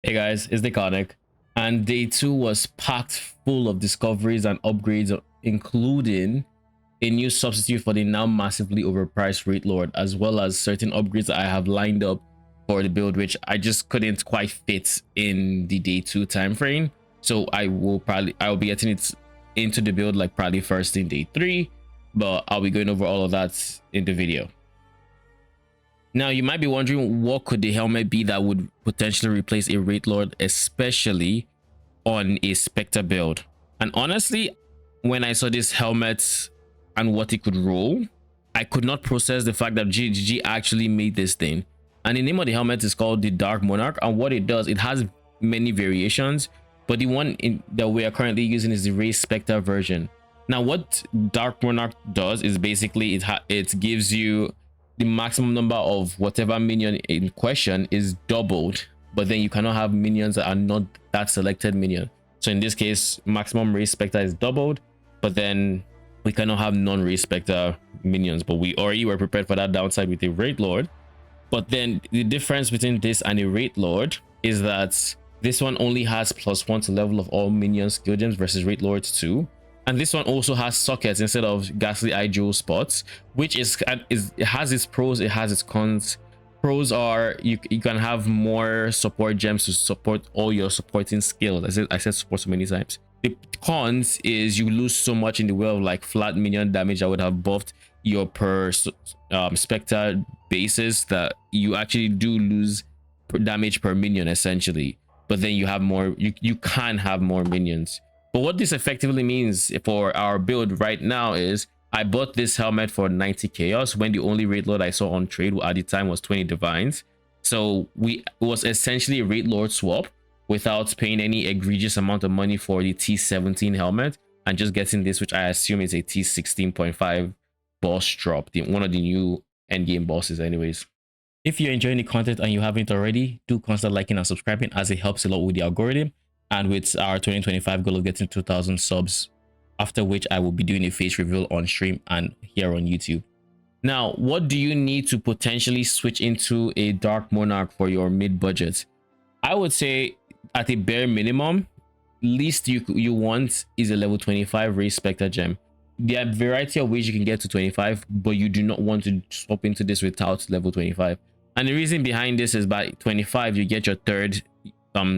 Hey guys, it's Deconic, and day 2 was packed full of discoveries and upgrades, including a new substitute for the now massively overpriced Wraith Lord, as well as certain upgrades that I have lined up for the build, which I just couldn't quite fit in the day 2 time frame. So I will be getting it into the build like probably first in day 3, but I'll be going over all of that in the video. Now, you might be wondering, what could the helmet be that would potentially replace a Wraith Lord, especially on a Spectre build? And honestly, when I saw this helmet and what it could roll, I could not process the fact that GGG actually made this thing. And the name of the helmet is called the Dark Monarch, and what it does, it has many variations, but the one that we are currently using is the Race Spectre version. Now, what Dark Monarch does is basically it gives you the maximum number of whatever minion in question is doubled, but then you cannot have minions that are not that selected minion. So in this case, maximum Race Spectre is doubled, but then we cannot have non-Race Spectre minions, but we already were prepared for that downside with the Wraith Lord. But then the difference between this and a Wraith Lord is that this one only has +1 to level of all minion skill gems versus Wraith Lord's 2. And this one also has sockets instead of ghastly eye jewel spots, which it has its pros, it has its cons. Pros are you can have more support gems to support all your supporting skills. I said support so many times. The cons is you lose so much in the way of like flat minion damage that would have buffed your per Spectre basis, that you actually do lose damage per minion essentially. But then you have more, you can have more minions. But what this effectively means for our build right now is I bought this helmet for 90 chaos when the only Wraith Lord I saw on trade at the time was 20 divines. So it was essentially a Wraith Lord swap without paying any egregious amount of money for the T17 helmet and just getting this, which I assume is a T16.5 boss drop, one of the new endgame bosses anyways. If you're enjoying the content and you haven't already, do consider liking and subscribing, as it helps a lot with the algorithm and with our 2025 goal of getting 2,000 subs, after which I will be doing a face reveal on stream and here on YouTube. Now, what do you need to potentially switch into a Dark Monarch for your mid budget? I would say at a bare minimum, least you want is a level 25 Race Spectre gem. There are a variety of ways you can get to 25, but you do not want to swap into this without level 25. And the reason behind this is by 25 you get your third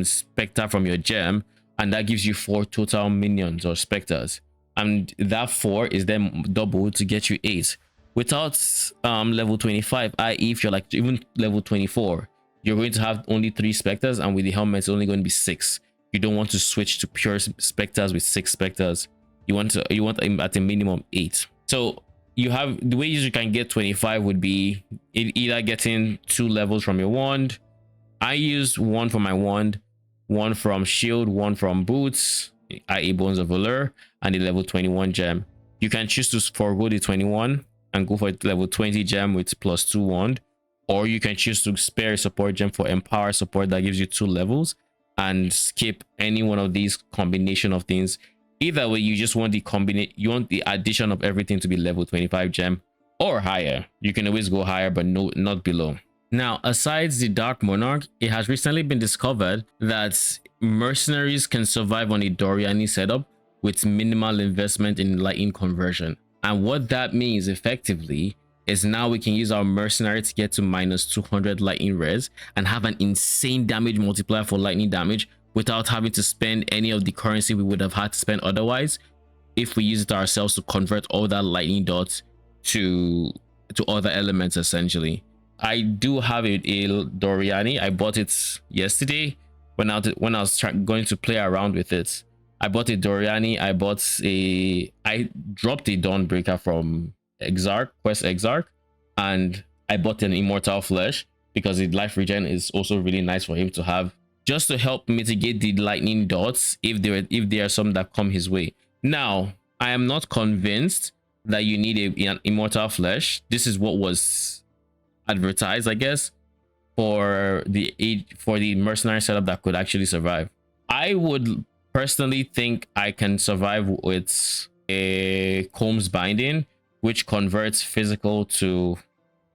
Spectre from your gem, and that gives you 4 total minions or Spectres, and that 4 is then doubled to get you 8 without level 25, i.e. if you're like even level 24, you're going to have only 3 Spectres, and with the helmet it's only going to be 6. You don't want to switch to pure Spectres with 6 Spectres. You want at a minimum 8. So you have the ways you can get 25 would be either getting 2 levels from your wand. I used 1 for my wand, 1 from shield, 1 from boots, i.e. Bones of Allure, and the level 21 gem. You can choose to forego the 21 and go for a level 20 gem with +2 wand, or you can choose to spare a support gem for empower support that gives you 2 levels and skip any one of these combination of things. Either way, you just want you want the addition of everything to be level 25 gem or higher. You can always go higher, but not below. Now, aside the Dark Monarch, it has recently been discovered that mercenaries can survive on a Doryani setup with minimal investment in lightning conversion. And what that means effectively is now we can use our mercenary to get to -200 lightning res and have an insane damage multiplier for lightning damage without having to spend any of the currency we would have had to spend otherwise if we use it ourselves to convert all that lightning dots to other elements essentially. I do have a Doryani. I bought it yesterday when I was going to play around with it. I bought a Doryani. I dropped a Dawnbreaker from Quest Exarch, and I bought an Immortal Flesh because the life regen is also really nice for him to have, just to help mitigate the lightning dots if there are some that come his way. Now, I am not convinced that you need an Immortal Flesh. This is what was advertised, I guess, for the mercenary setup that could actually survive. I would personally think I can survive with a Combs Binding, which converts physical to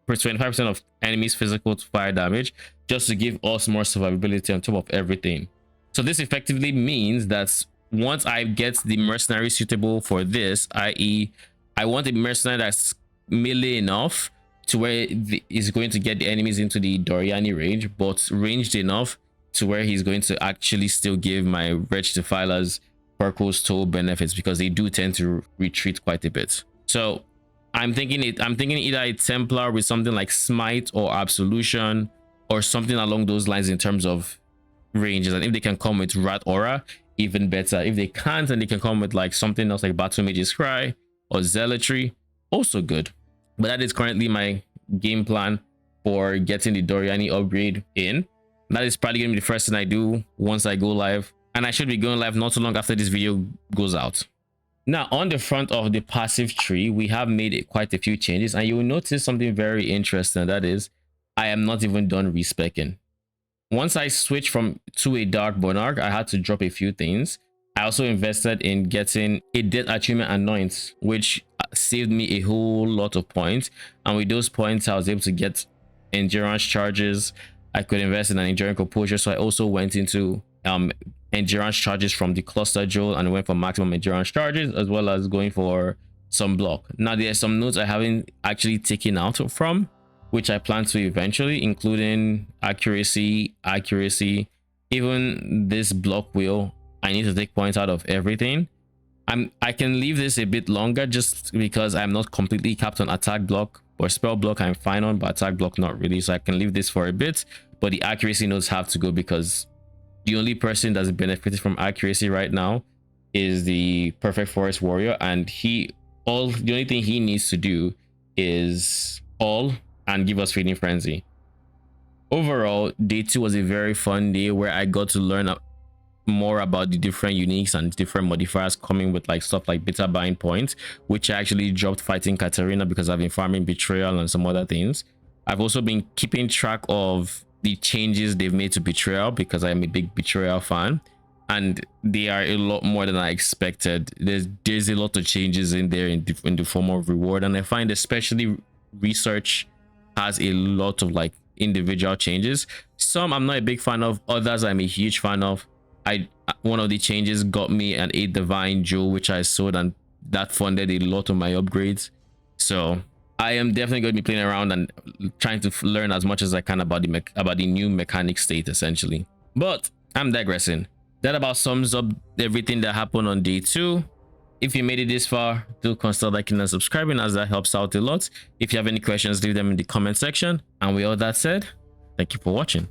25% of enemies physical to fire damage, just to give us more survivability on top of everything. So this effectively means that once I get the mercenary suitable for this, i.e., I want a mercenary that's melee enough to where he's going to get the enemies into the Doryani range, but ranged enough to where he's going to actually still give my Wretched Defilers Purple's toll benefits, because they do tend to retreat quite a bit. So I'm thinking either a Templar with something like Smite or Absolution or something along those lines in terms of ranges. And if they can come with Rat Aura, even better. If they can't, and they can come with like something else like Battle Mage's Cry or Zealotry, also good. But that is currently my game plan for getting the Doryani upgrade in. That is probably gonna be the first thing I do once I go live, and I should be going live not too long after this video goes out. Now, on the front of the passive tree, we have made quite a few changes, and you will notice something very interesting. That is, I am not even done respecking. Once I switched to a Dark Monarch, I had to drop a few things. I also invested in getting a Death Achievement Anoint, which saved me a whole lot of points. And with those points, I was able to get endurance charges. I could invest in an enduring composure. So I also went into endurance charges from the cluster jewel and went for maximum endurance charges, as well as going for some block. Now, there are some notes I haven't actually taken out from, which I plan to eventually, including accuracy, even this block wheel. I need to take points out of everything. I can leave this a bit longer just because I'm not completely capped on attack block, or spell block I'm fine on, but attack block not really. So I can leave this for a bit, but the accuracy notes have to go, because the only person that's benefited from accuracy right now is the Perfect Forest Warrior, and the only thing he needs to do is all and give us Feeding Frenzy. Overall, day 2 was a very fun day where I got to learn more about the different uniques and different modifiers coming with like stuff like bitter bind points, which I actually dropped fighting Katarina because I've been farming Betrayal and some other things. I've also been keeping track of the changes they've made to Betrayal because I'm a big Betrayal fan, and they are a lot more than I expected. There's a lot of changes in there in the form of reward, and I find especially research has a lot of like individual changes. Some I'm not a big fan of, others I'm a huge fan of. One of the changes got me an 8 divine jewel, which I sold, and that funded a lot of my upgrades. So I am definitely going to be playing around and trying to learn as much as I can about the new mechanic state, essentially. But I'm digressing. That about sums up everything that happened on day 2. If you made it this far, do consider liking and subscribing, as that helps out a lot. If you have any questions, leave them in the comment section. And with all that said, thank you for watching.